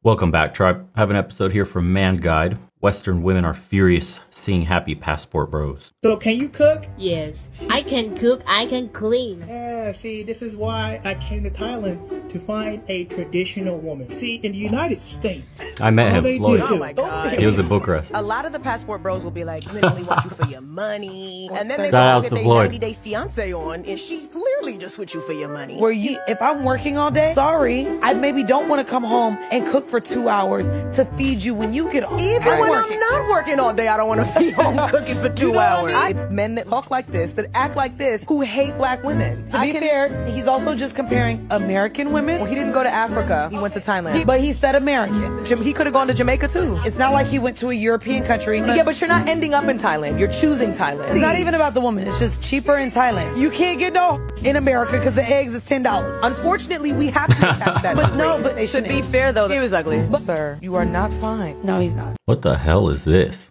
Welcome back, Tribe. I have an episode here from Man Guide. Western women are furious seeing happy passport bros. So can you cook? Yes, I can cook, I can clean. Yeah, see, this is why I came to Thailand to find a traditional woman. See, in the United States, I met all him, they Lloyd. do- Oh my God. He was at Bucharest. A lot of the passport bros will be like, we only want you for your money. And then they Shout outs go to get their Floyd. 90-day fiance on, and she's clearly just with you for your money. Where you, if I'm working all day, sorry, I maybe don't want to come home and cook for 2 hours to feed you when you get home. Even when I'm not working all day, I don't want to be home cooking for 2 hours. It's men that talk like this, that act like this, who hate black women. To be fair, he's also just comparing American women. Well, he didn't go to Africa. He went to Thailand. But he said American. He could have gone to Jamaica too. It's not like he went to a European country. Yeah, but you're not ending up in Thailand. You're choosing Thailand. It's not even about the woman. It's just cheaper in Thailand. You can't get no in America because the eggs is $10. Unfortunately, we have to attach that But to no, race. but they To shouldn't. be fair, though, he was ugly. But, sir, you are not fine. No, he's not. What the hell is this?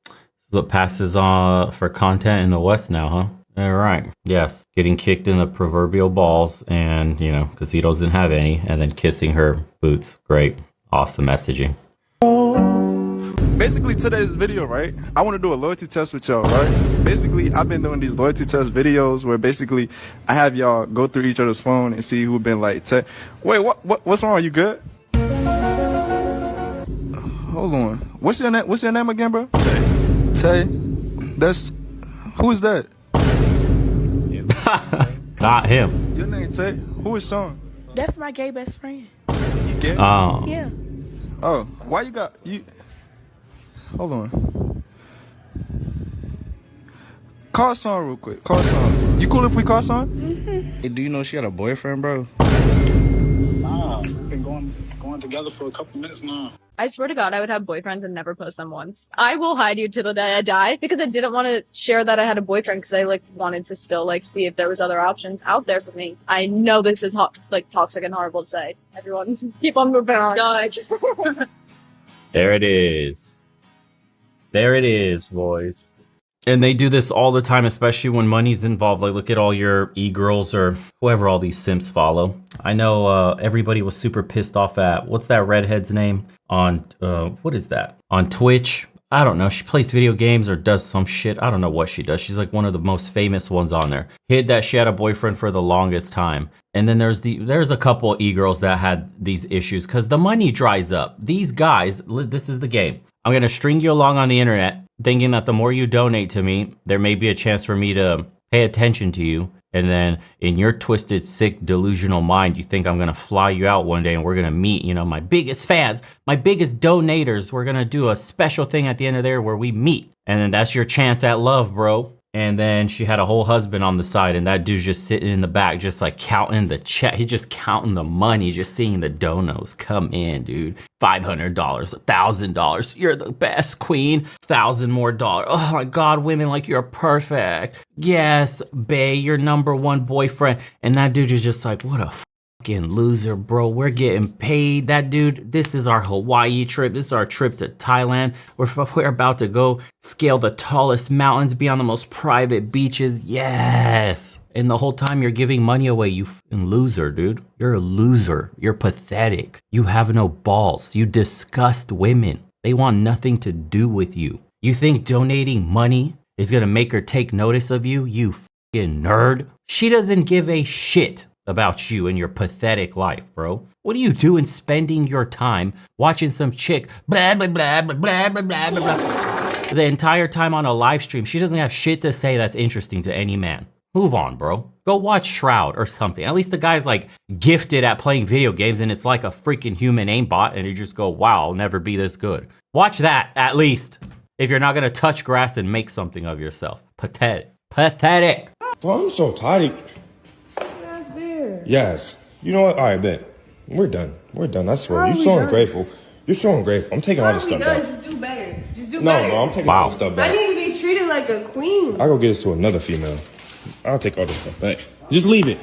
This is what passes on for content in the West now, huh? All right. Yes. Getting kicked in the proverbial balls and, you know, because he doesn't have any, and then kissing her boots. Great. Awesome messaging. Basically, today's video, right? I want to do a loyalty test with y'all, right? Basically, I've been doing these loyalty test videos where basically I have y'all go through each other's phone and see who been like, wait, what's wrong? Are you good? Hold on. What's your name? What's your name again, bro? Tay. That's who's that? Not him. Your name Tay. Who is Sean? That's my gay best friend. You gay? Oh. Yeah. Oh, why you got you? Hold on. Call Sean real quick. Call Sean. You cool if we call Sean? Hey, do you know she got a boyfriend, bro? Nah, we've been going together for a couple minutes now. I swear to God, I would have boyfriends and never post them once. I will hide you till the day I die because I didn't want to share that I had a boyfriend because I wanted to still see if there was other options out there for me. I know this is toxic and horrible to say. Everyone, keep on moving on. God. There it is. There it is, boys. And they do this all the time, especially when money's involved. Like, look at all your e-girls or whoever all these simps follow. I know everybody was super pissed off at, what's that redhead's name? On, what is that? On Twitch. I don't know. She plays video games or does some shit. I don't know what she does. She's like one of the most famous ones on there. Hid that she had a boyfriend for the longest time. And then there's a couple e-girls that had these issues because the money dries up. These guys, this is the game. I'm going to string you along on the internet thinking that the more you donate to me, there may be a chance for me to pay attention to you. And then in your twisted, sick, delusional mind, you think I'm going to fly you out one day and we're going to meet, you know, my biggest fans, my biggest donators. We're going to do a special thing at the end of there where we meet. And then that's your chance at love, bro. And then she had a whole husband on the side and that dude's just sitting in the back, just like counting the check. He's just counting the money, just seeing the donos come in, dude. $500, $1,000. You're the best queen. $1,000 more dollars. Oh my God, women like you're perfect. Yes, bae, your number one boyfriend. And that dude is just like, what a fucking loser, bro. We're getting paid. That dude, this is our Hawaii trip. This is our trip to Thailand. We're about to go scale the tallest mountains, be on the most private beaches. Yes. And the whole time you're giving money away, you fucking loser, dude. You're a loser. You're pathetic. You have no balls. You disgust women. They want nothing to do with you. You think donating money is gonna make her take notice of you? You fucking nerd. She doesn't give a shit about you and your pathetic life, bro. What are you doing spending your time watching some chick blah blah blah blah blah blah blah blah the entire time on a live stream? She doesn't have shit to say that's interesting to any man. Move on, bro. Go watch Shroud or something. At least the guy's like gifted at playing video games and it's like a freaking human aimbot and you just go, wow, I'll never be this good. Watch that at least if you're not gonna touch grass and make something of yourself. Pathetic. Pathetic. Bro, I'm so tired. Yes. You know what? All right, bet. We're done. We're done. I swear. You're so ungrateful. You're so ungrateful. I'm taking all this stuff back. Just do better. Just do No, better. I'm taking all this stuff back. I need to be treated like a queen. I'll go get this to another female. I'll take all this stuff back. Just leave it.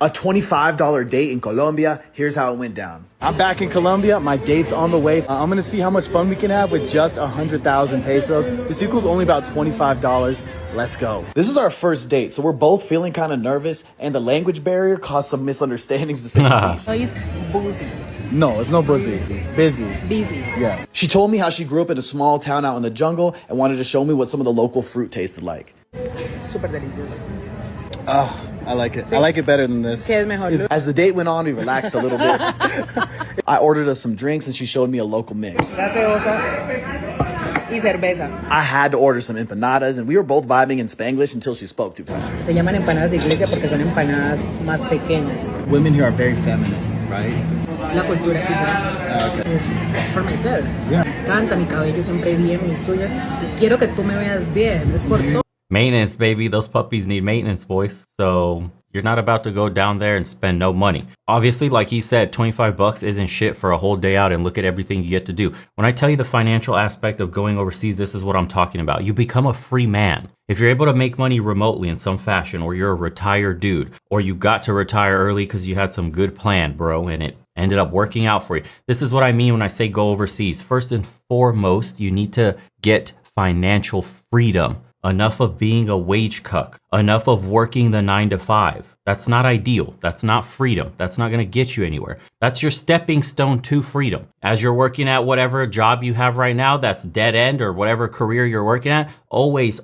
A $25 date in Colombia. Here's how it went down. I'm back in Colombia. My date's on the way. I'm going to see how much fun we can have with just 100,000 pesos. This equals only about $25. Let's go. This is our first date, so we're both feeling kind of nervous, and the language barrier caused some misunderstandings to say the least. So he's boozy. No, it's no busy. Busy. Busy. Yeah. She told me how she grew up in a small town out in the jungle and wanted to show me what some of the local fruit tasted like. Super delicioso. I like it. I like it better than this. ¿Qué es mejor? As the date went on, we relaxed a little bit. I ordered us some drinks and she showed me a local mix. Gaseosa y cerveza. I had to order some empanadas and we were both vibing in Spanglish until she spoke too fast. Se llaman empanadas de iglesia porque son empanadas más pequeñas. Women here are very feminine, right? La cultura quizás. Es for myself. Yeah. Canta mi cabello siempre bien, mis uñas. Y quiero que tú me veas bien. Es por todo. Maintenance, baby. Those puppies need maintenance, boys. So you're not about to go down there and spend no money. Obviously, like he said, $25 isn't shit for a whole day out and look at everything you get to do. When I tell you the financial aspect of going overseas, this is what I'm talking about. You become a free man. If you're able to make money remotely in some fashion, or you're a retired dude, or you got to retire early because you had some good plan, bro, and it ended up working out for you. This is what I mean when I say go overseas. First and foremost, you need to get financial freedom. Enough of being a wage cuck. Enough of working the 9 to 5. That's not ideal. That's not freedom. That's not going to get you anywhere. That's your stepping stone to freedom. As you're working at whatever job you have right now, that's dead end, or whatever career you're working at, always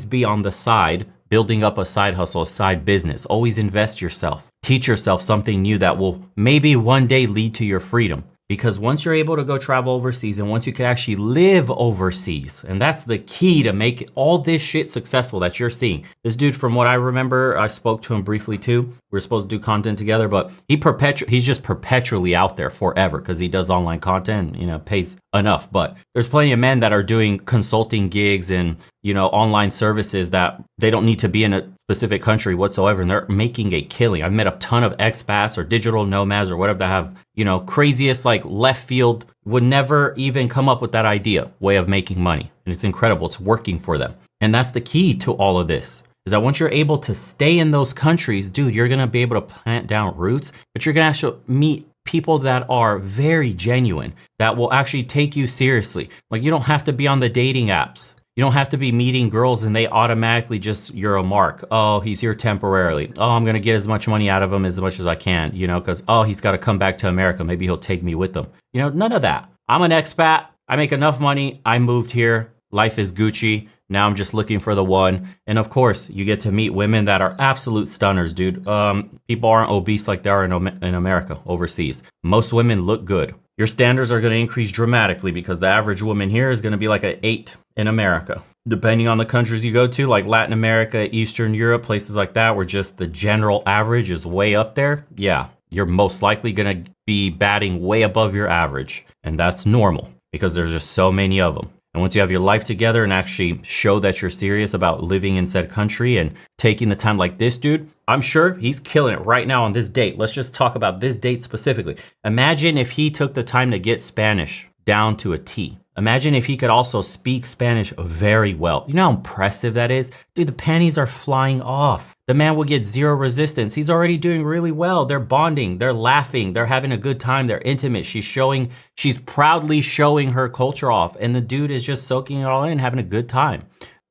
be on the side, building up a side hustle, a side business. Always invest yourself. Teach yourself something new that will maybe one day lead to your freedom. Because once you're able to go travel overseas and once you can actually live overseas, and that's the key to make all this shit successful that you're seeing. This dude, from what I remember, I spoke to him briefly too. We were supposed to do content together, but he's just perpetually out there forever because he does online content, pays enough. But there's plenty of men that are doing consulting gigs and, online services that they don't need to be in a specific country whatsoever, and they're making a killing. I've met a ton of expats or digital nomads or whatever that have, craziest like left field, would never even come up with that way of making money. And it's incredible. It's working for them. And that's the key to all of this, is that once you're able to stay in those countries, dude, you're going to be able to plant down roots, but you're going to actually meet people that are very genuine, that will actually take you seriously. Like, you don't have to be on the dating apps. You don't have to be meeting girls and they automatically just, you're a mark. Oh, he's here temporarily. Oh, I'm going to get as much money out of him as much as I can, because, oh, he's got to come back to America. Maybe he'll take me with him. None of that. I'm an expat. I make enough money. I moved here. Life is Gucci. Now I'm just looking for the one. And of course, you get to meet women that are absolute stunners, dude. People aren't obese like they are in America, overseas. Most women look good. Your standards are going to increase dramatically because the average woman here is going to be like an 8 in America. Depending on the countries you go to, like Latin America, Eastern Europe, places like that, where just the general average is way up there. Yeah, you're most likely going to be batting way above your average. And that's normal because there's just so many of them. And once you have your life together and actually show that you're serious about living in said country and taking the time like this dude, I'm sure he's killing it right now on this date. Let's just talk about this date specifically. Imagine if he took the time to get Spanish down to a T. Imagine if he could also speak Spanish very well. You know how impressive that is? Dude, the panties are flying off. The man will get zero resistance. He's already doing really well. They're bonding. They're laughing. They're having a good time. They're intimate. She's proudly showing her culture off. And the dude is just soaking it all in, having a good time.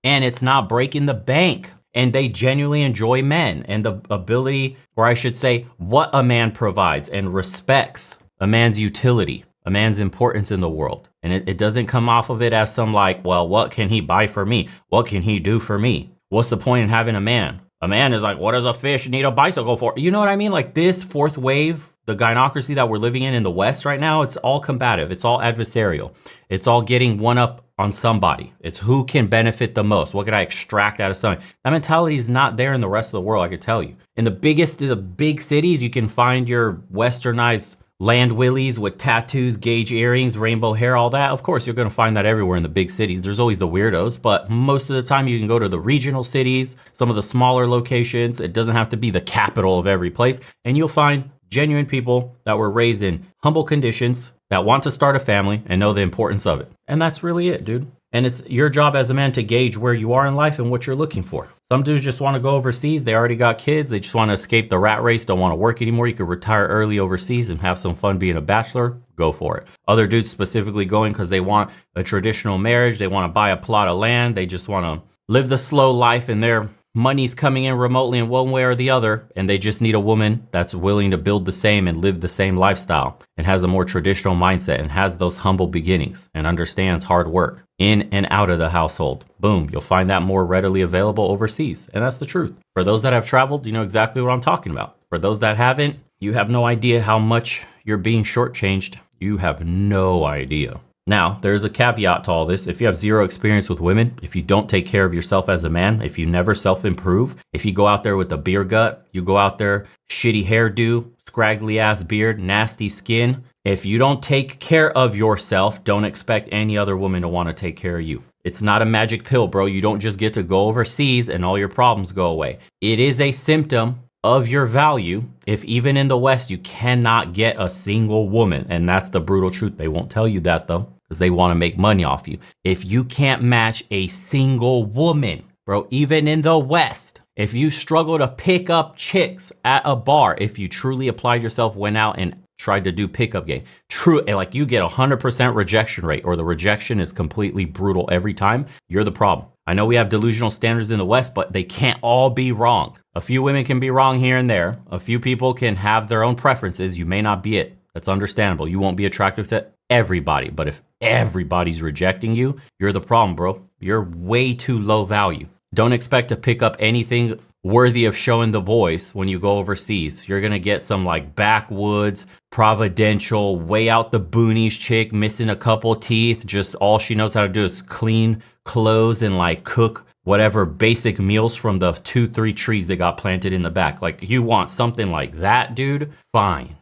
And it's not breaking the bank. And they genuinely enjoy men and the ability, or I should say, what a man provides and respects a man's utility, a man's importance in the world. And it doesn't come off of it as some like, well, what can he buy for me? What can he do for me? What's the point in having a man? A man is like, what does a fish need a bicycle for? You know what I mean? Like this fourth wave, the gynocracy that we're living in the West right now, it's all combative. It's all adversarial. It's all getting one up on somebody. It's who can benefit the most. What can I extract out of something? That mentality is not there in the rest of the world, I could tell you. In the big cities, you can find your westernized land willies with tattoos, gauge earrings, rainbow hair, all that. Of course, you're going to find that everywhere in the big cities. There's always the weirdos, but most of the time you can go to the regional cities, some of the smaller locations. It doesn't have to be the capital of every place. And you'll find genuine people that were raised in humble conditions that want to start a family and know the importance of it. And that's really it, dude. And it's your job as a man to gauge where you are in life and what you're looking for. Some dudes just want to go overseas. They already got kids. They just want to escape the rat race, don't want to work anymore. You could retire early overseas and have some fun being a bachelor. Go for it. Other dudes specifically going because they want a traditional marriage. They want to buy a plot of land. They just want to live the slow life and their money's coming in remotely in one way or the other, and they just need a woman that's willing to build the same and live the same lifestyle and has a more traditional mindset and has those humble beginnings and understands hard work in and out of the household. Boom, you'll find that more readily available overseas. And that's the truth. For those that have traveled, you know exactly what I'm talking about. For those that haven't, you have no idea how much you're being shortchanged. You have no idea. Now, there's a caveat to all this. If you have zero experience with women, if you don't take care of yourself as a man, if you never self-improve, if you go out there with a beer gut, you go out there, shitty hairdo, scraggly ass beard, nasty skin, if you don't take care of yourself, don't expect any other woman to want to take care of you. It's not a magic pill, bro. You don't just get to go overseas and all your problems go away. It is a symptom of your value if even in the West you cannot get a single woman. And that's the brutal truth. They won't tell you that though, because they want to make money off you. If you can't match a single woman, bro, even in the West, if you struggle to pick up chicks at a bar, if you truly applied yourself, went out and tried to do pickup game, true, like you get 100% rejection rate, or the rejection is completely brutal every time, you're the problem. I know we have delusional standards in the West, but they can't all be wrong. A few women can be wrong here and there. A few people can have their own preferences. You may not be it. That's understandable. You won't be attractive to everybody, but if everybody's rejecting you, you're the problem, bro. You're way too low value. Don't expect to pick up anything worthy of showing the boys when you go overseas. You're gonna get some like backwoods, providential, way out the boonies chick missing a couple teeth. Just all she knows how to do is clean clothes and like cook whatever basic meals from the 2-3 trees that got planted in the back. Like you want something like that, dude? Fine.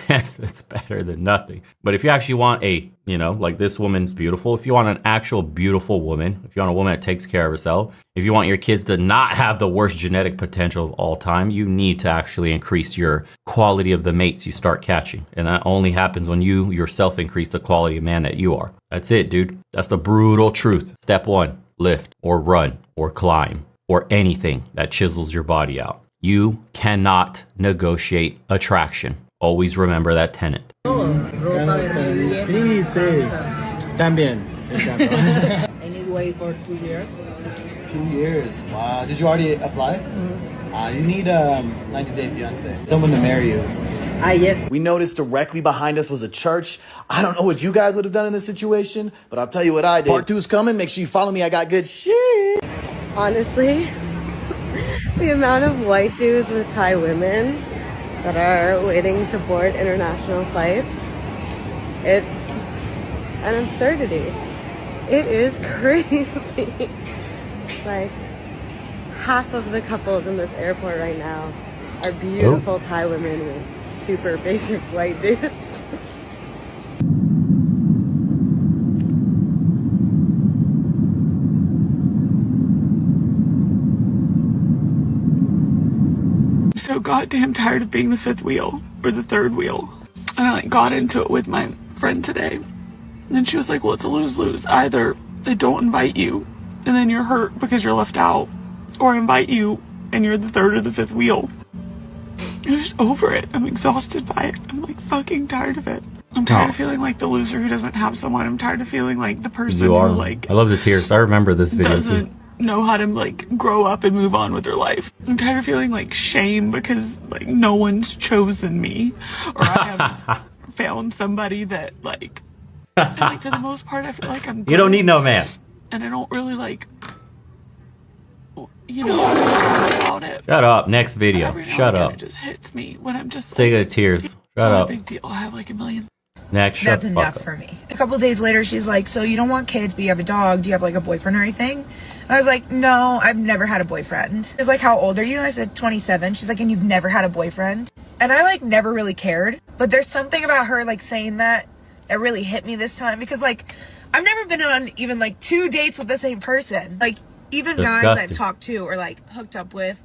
Yes, it's better than nothing. But if you actually want a, you know, like this woman's beautiful, if you want an actual beautiful woman, if you want a woman that takes care of herself, if you want your kids to not have the worst genetic potential of all time, you need to actually increase your quality of the mates you start catching. And that only happens when you yourself increase the quality of man that you are. That's it, dude. That's the brutal truth. Step 1, lift or run or climb or anything that chisels your body out. You cannot negotiate attraction. Always remember that tenet. Sí, sí. También. I need to wait for 2 years. 2 years. Wow. Did you already apply? You need a 90-day fiance. Someone to marry you. Yes. We noticed directly behind us was a church. I don't know what you guys would have done in this situation, but I'll tell you what I did. Part 2 is coming. Make sure you follow me. I got good shit. Honestly, the amount of white dudes with Thai women that are waiting to board international flights, it's an absurdity. It is crazy. It's like half of the couples in this airport right now are beautiful Thai women with super basic white dudes. So goddamn tired of being the fifth wheel or the third wheel. And I like got into it with my friend today. And she was like, well, it's a lose-lose. Either they don't invite you and then you're hurt because you're left out, or invite you and you're the third or the fifth wheel. I'm just over it. I'm exhausted by it. I'm like fucking tired of it. I'm tired of feeling like the loser who doesn't have someone. I'm tired of feeling like the person who like I love the tears. I remember this video doesn't know how to like grow up and move on with their life. I'm tired of feeling like shame because like no one's chosen me, or I haven't found somebody that like, and, like for the most part I feel like I'm good, You don't need no man. and I don't really like, you know, about it. Shut up. Next video. Every now Shut and again, up. it just hits me when I'm just Say like, good tears. it's Shut not up. a big deal. I have like a million. Next, shut That's the fuck enough up. for me. A couple days later, she's like, so you don't want kids, but you have a dog. Do you have like a boyfriend or anything? And I was like, no, I've never had a boyfriend. She was like, how old are you? And I said, 27. She's like, and you've never had a boyfriend? And I like never really cared. But there's something about her like saying that really hit me this time, because like I've never been on even like 2 dates with the same person. Like even guys Disgusting. I've talked to or like hooked up with,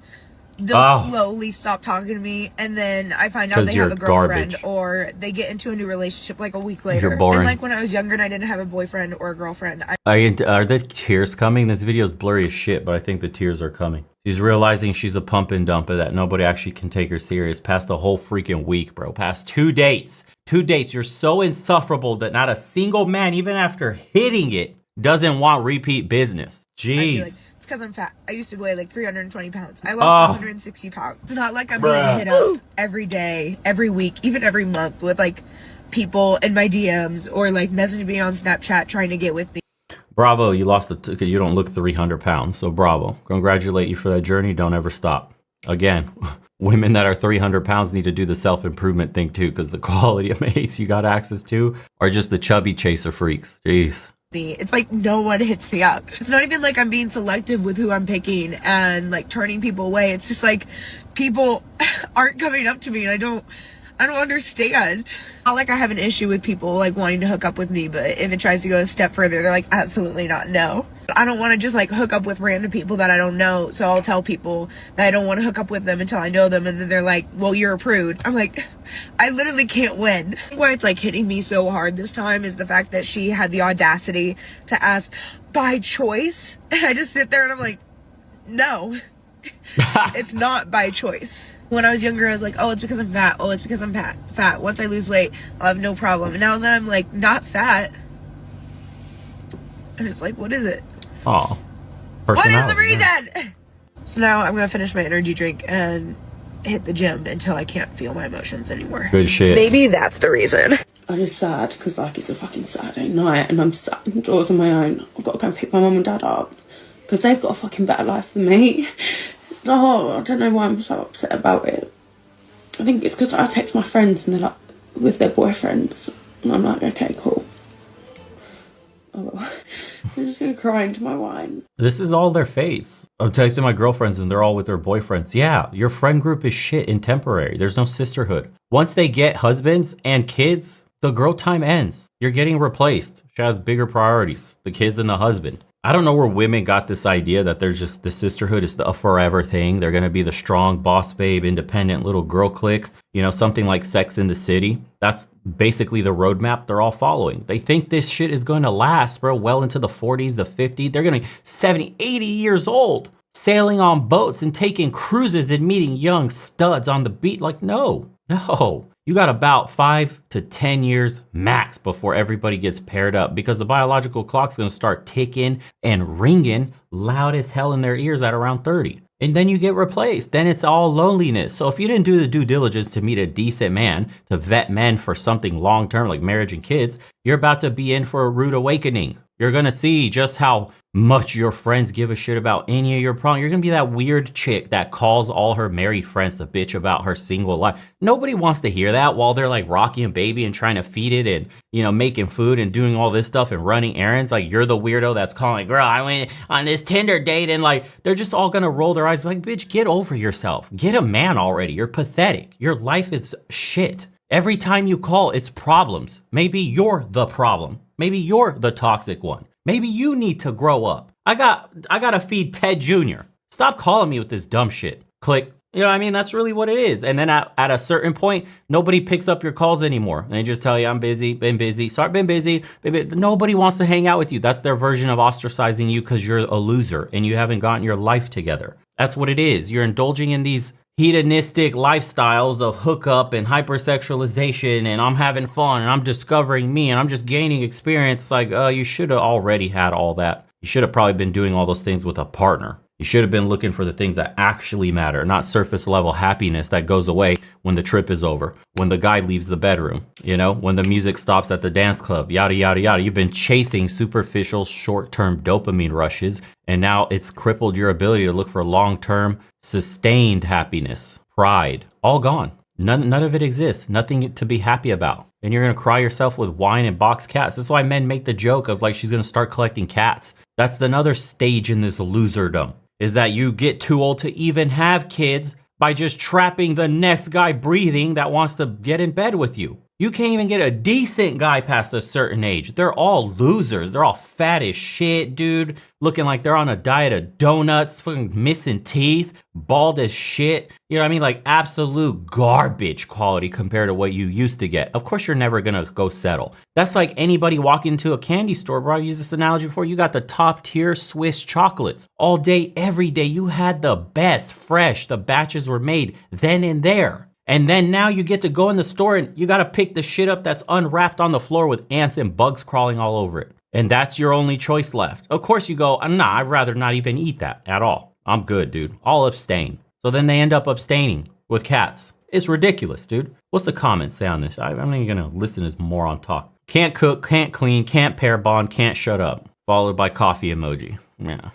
they'll slowly stop talking to me, and then I find out 'Cause they you're have a girlfriend, garbage. or they get into a new relationship like a week later. You're boring. And like when I was younger and I didn't have a boyfriend or a girlfriend, Are the tears coming? This video is blurry as shit, but I think the tears are coming. She's realizing she's a pump and dump, and that nobody actually can take her serious past the whole freaking week, bro. Past 2 dates. 2 dates. You're so insufferable that not a single man, even after hitting it, doesn't want repeat business. I'd be like, Jeez. it's because I'm fat. I used to weigh like 320 pounds. I lost 160 pounds. It's not like I'm being hit up every day, every week, even every month with like people in my DMs or like messaging me on Snapchat trying to get with me. Bravo, you lost you don't look 300 pounds. So bravo. Congratulate you for that journey. Don't ever stop. Again, women that are 300 pounds need to do the self-improvement thing too, because the quality of mates you got access to are just the chubby chaser freaks. Jeez. It's like no one hits me up. It's not even like I'm being selective with who I'm picking and like turning people away. It's just like people aren't coming up to me and I don't understand. Not like I have an issue with people like wanting to hook up with me, but if it tries to go a step further, they're like, absolutely not, no. I don't want to just like hook up with random people that I don't know, so I'll tell people that I don't want to hook up with them until I know them, and then they're like, well, you're a prude. I'm like, I literally can't win. Why it's like hitting me so hard this time is the fact that she had the audacity to ask by choice, and I just sit there and I'm like, no, it's not by choice. When I was younger, I was like, oh, it's because I'm fat. Oh, it's because I'm fat. Once I lose weight, I'll have no problem. And now that I'm like not fat, I'm just like, what is it? Oh, what is the reason? So now I'm gonna finish my energy drink and hit the gym until I can't feel my emotions anymore. Good shit. Maybe that's the reason. I'm just sad because like it's a fucking Saturday night and I'm sat indoors on my own. I've got to go and pick my mum and dad up because they've got a fucking better life than me. Oh, I don't know why I'm so upset about it. I think it's because I text my friends and they're like with their boyfriends and I'm like, okay, cool. Oh, I'm just gonna cry into my wine. This is all their face. I'm texting my girlfriends and they're all with their boyfriends. Yeah, your friend group is shit and temporary. There's no sisterhood. Once they get husbands and kids, the girl time ends. You're getting replaced. She has bigger priorities, the kids and the husband. I don't know where women got this idea that there's just the sisterhood is a forever thing. They're going to be the strong boss babe, independent little girl clique, you know, something like Sex in the City. That's basically the roadmap they're all following. They think this shit is going to last, bro, well into the 40s, the 50s. They're going to be 70, 80 years old, sailing on boats and taking cruises and meeting young studs on the beach. Like, no. You got about 5 to 10 years max before everybody gets paired up because the biological clock's going to start ticking and ringing loud as hell in their ears at around 30. And then you get replaced. Then it's all loneliness. So if you didn't do the due diligence to meet a decent man, to vet men for something long-term like marriage and kids, you're about to be in for a rude awakening. You're going to see just how much your friends give a shit about any of your problems. You're going to be that weird chick that calls all her married friends to bitch about her single life. Nobody wants to hear that while they're like rocking a baby and trying to feed it and, you know, making food and doing all this stuff and running errands. Like, you're the weirdo that's calling, girl, I went on this Tinder date, and like, they're just all going to roll their eyes like, bitch, get over yourself. Get a man already. You're pathetic. Your life is shit. Every time you call, it's problems. Maybe you're the problem. Maybe you're the toxic one. Maybe you need to grow up. I gotta feed Ted Jr. Stop calling me with this dumb shit. Click. You know what I mean? That's really what it is. And then at a certain point, nobody picks up your calls anymore. And they just tell you, I'm busy, been busy, been busy. Nobody wants to hang out with you. That's their version of ostracizing you because you're a loser and you haven't gotten your life together. That's what it is. You're indulging in these hedonistic lifestyles of hookup and hypersexualization, and I'm having fun and I'm discovering me and I'm just gaining experience. It's like, you should have already had all that. You should have probably been doing all those things with a partner. You should have been looking for the things that actually matter, not surface level happiness that goes away when the trip is over, when the guy leaves the bedroom, you know, when the music stops at the dance club, yada, yada, yada. You've been chasing superficial short-term dopamine rushes, and now it's crippled your ability to look for long-term sustained happiness, pride, all gone. None of it exists. Nothing to be happy about. And you're going to cry yourself with wine and box cats. That's why men make the joke of like, she's going to start collecting cats. That's another stage in this loserdom, is that you get too old to even have kids by just trapping the next guy breathing that wants to get in bed with you. You can't even get a decent guy past a certain age. They're all losers. They're all fat as shit, dude. Looking like they're on a diet of donuts, fucking missing teeth, bald as shit. You know what I mean? Like absolute garbage quality compared to what you used to get. Of course, you're never gonna go settle. That's like anybody walking into a candy store, bro. I used this analogy before. You got the top tier Swiss chocolates all day, every day. You had the best, fresh. The batches were made then and there. And then now you get to go in the store and you got to pick the shit up that's unwrapped on the floor with ants and bugs crawling all over it. And that's your only choice left. Of course you go, nah, I'd rather not even eat that at all. I'm good, dude. I'll abstain. So then they end up abstaining with cats. It's ridiculous, dude. What's the comments say on this? I'm not even going to listen to this moron talk. Can't cook, can't clean, can't pair bond, can't shut up. Followed by coffee emoji. Yeah.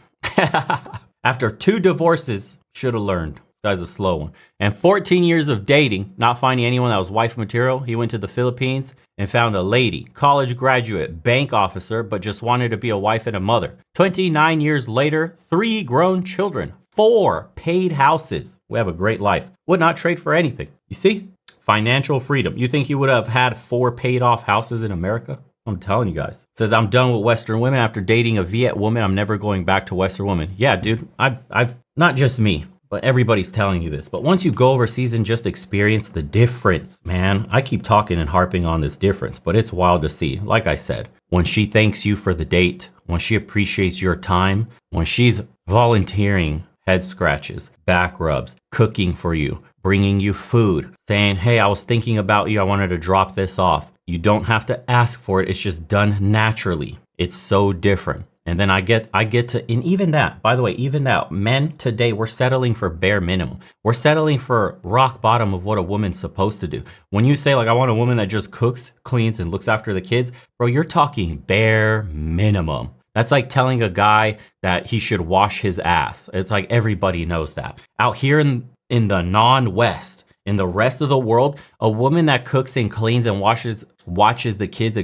After 2 divorces, should have learned. This guy's a slow one. And 14 years of dating, not finding anyone that was wife material, he went to the Philippines and found a lady, college graduate, bank officer, but just wanted to be a wife and a mother. 29 years later, 3 grown children, 4 paid houses. We have a great life. Would not trade for anything. You see? Financial freedom. You think he would have had 4 paid off houses in America? I'm telling you guys. Says, I'm done with Western women. After dating a Viet woman, I'm never going back to Western women. Yeah, dude. I've not just me, but everybody's telling you this. But once you go overseas and just experience the difference, man, I keep talking and harping on this difference, but it's wild to see. Like I said, when she thanks you for the date, when she appreciates your time, when she's volunteering head scratches, back rubs, cooking for you, bringing you food, saying, hey, I was thinking about you. I wanted to drop this off. You don't have to ask for it. It's just done naturally. It's so different. And then I get to, and even that, by the way, even that, men today, we're settling for bare minimum. We're settling for rock bottom of what a woman's supposed to do. When you say, like, I want a woman that just cooks, cleans, and looks after the kids, bro, you're talking bare minimum. That's like telling a guy that he should wash his ass. It's like everybody knows that. Out here in the non-West, in the rest of the world, a woman that cooks and cleans and watches the kids,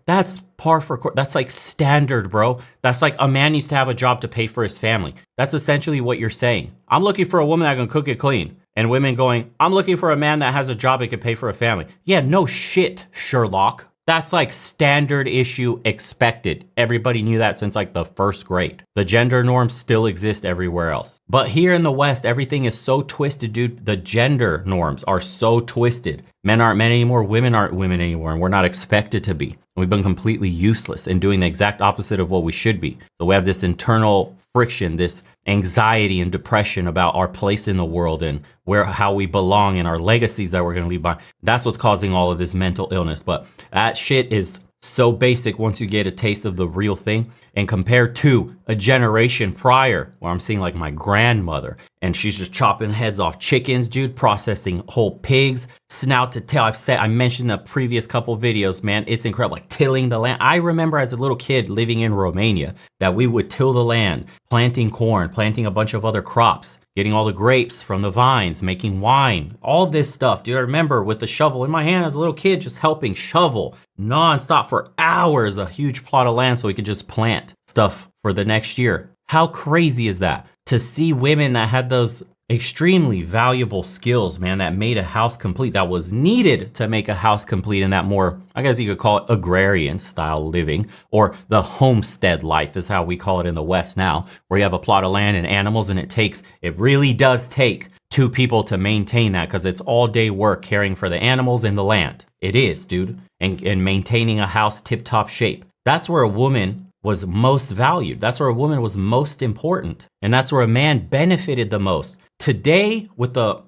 that's par for course. That's like standard, bro. That's like a man needs to have a job to pay for his family. That's essentially what you're saying. I'm looking for a woman that can cook and clean. And women going, I'm looking for a man that has a job and can pay for a family. Yeah, no shit, Sherlock. That's like standard issue expected. Everybody knew that since like the first grade. The gender norms still exist everywhere else. But here in the West, everything is so twisted, dude. The gender norms are so twisted. Men aren't men anymore. Women aren't women anymore. And we're not expected to be. We've been completely useless in doing the exact opposite of what we should be. So we have this internal friction, this anxiety and depression about our place in the world and how we belong and our legacies that we're going to leave behind. That's what's causing all of this mental illness. But that shit is so basic once you get a taste of the real thing. And compared to a generation prior, where I'm seeing like my grandmother, and she's just chopping heads off chickens, dude, processing whole pigs, snout to tail. I mentioned the previous couple videos, man. It's incredible, like tilling the land. I remember as a little kid living in Romania that we would till the land, planting corn, planting a bunch of other crops, getting all the grapes from the vines, making wine, all this stuff. Dude, I remember with the shovel in my hand as a little kid, just helping shovel nonstop for hours, a huge plot of land so we could just plant stuff for the next year. How crazy is that? To see women that had those extremely valuable skills, man, that made a house complete, that was needed to make a house complete in that more, I guess you could call it agrarian style living, or the homestead life is how we call it in the West now, where you have a plot of land and animals, and it really does take 2 people to maintain that, because it's all day work caring for the animals and the land. It is, dude. And maintaining a house tip-top shape. That's where a woman was most valued. That's where a woman was most important. And that's where a man benefited the most. Today, with the,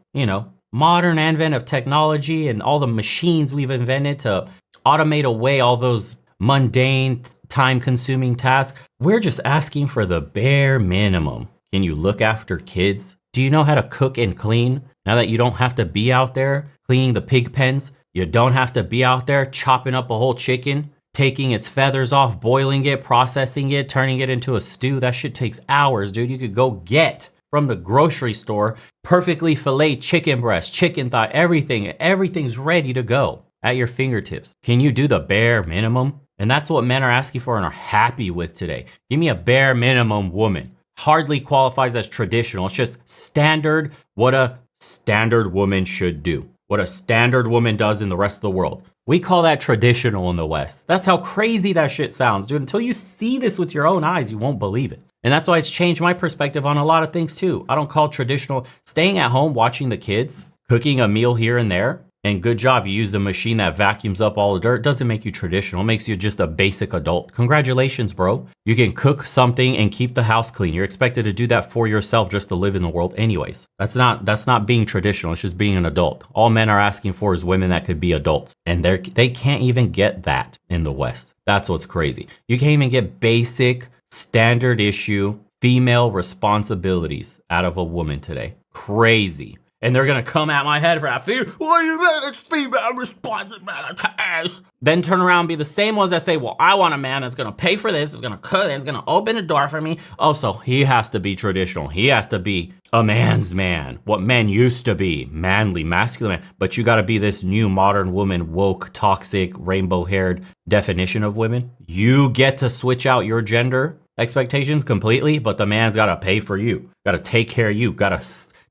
modern advent of technology and all the machines we've invented to automate away all those mundane, time-consuming tasks, we're just asking for the bare minimum. Can you look after kids? Do you know how to cook and clean? Now that you don't have to be out there cleaning the pig pens, you don't have to be out there chopping up a whole chicken, taking its feathers off, boiling it, processing it, turning it into a stew. That shit takes hours, dude. You could go get from the grocery store perfectly filleted chicken breast, chicken thigh, everything's ready to go at your fingertips. Can you do the bare minimum? And that's what men are asking for and are happy with today. Give me a bare minimum woman. Hardly qualifies as traditional. It's just standard, what a standard woman should do, what a standard woman does in the rest of the world. We call that traditional in the West. That's how crazy that shit sounds, dude. Until you see this with your own eyes, you won't believe it. And that's why it's changed my perspective on a lot of things too. I don't call traditional staying at home, watching the kids, cooking a meal here and there. And good job, you used a machine that vacuums up all the dirt. Doesn't make you traditional, it makes you just a basic adult. Congratulations, bro. You can cook something and keep the house clean. You're expected to do that for yourself just to live in the world anyways. That's not being traditional, it's just being an adult. All men are asking for is women that could be adults. And they can't even get that in the West. That's what's crazy. You can't even get basic, standard issue, female responsibilities out of a woman today. Crazy. And they're going to come at my head for that. What do you mean it's female responsibilities? Then turn around and be the same ones that say, well, I want a man that's going to pay for this, is going to cook, is going to open a door for me. Oh, so he has to be traditional. He has to be a man's man. What men used to be. Manly, masculine. But you got to be this new modern woman, woke, toxic, rainbow-haired definition of women. You get to switch out your gender expectations completely, but the man's got to pay for you. Got to take care of you. Got to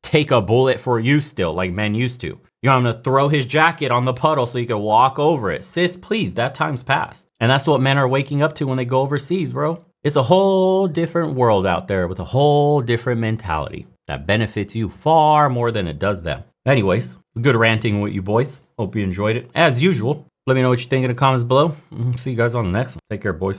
take a bullet for you still, like men used to. You want him to throw his jacket on the puddle so you can walk over it. Sis, please, that time's past. And that's what men are waking up to when they go overseas, bro. It's a whole different world out there with a whole different mentality that benefits you far more than it does them. Anyways, good ranting with you boys. Hope you enjoyed it. As usual, let me know what you think in the comments below. See you guys on the next one. Take care, boys.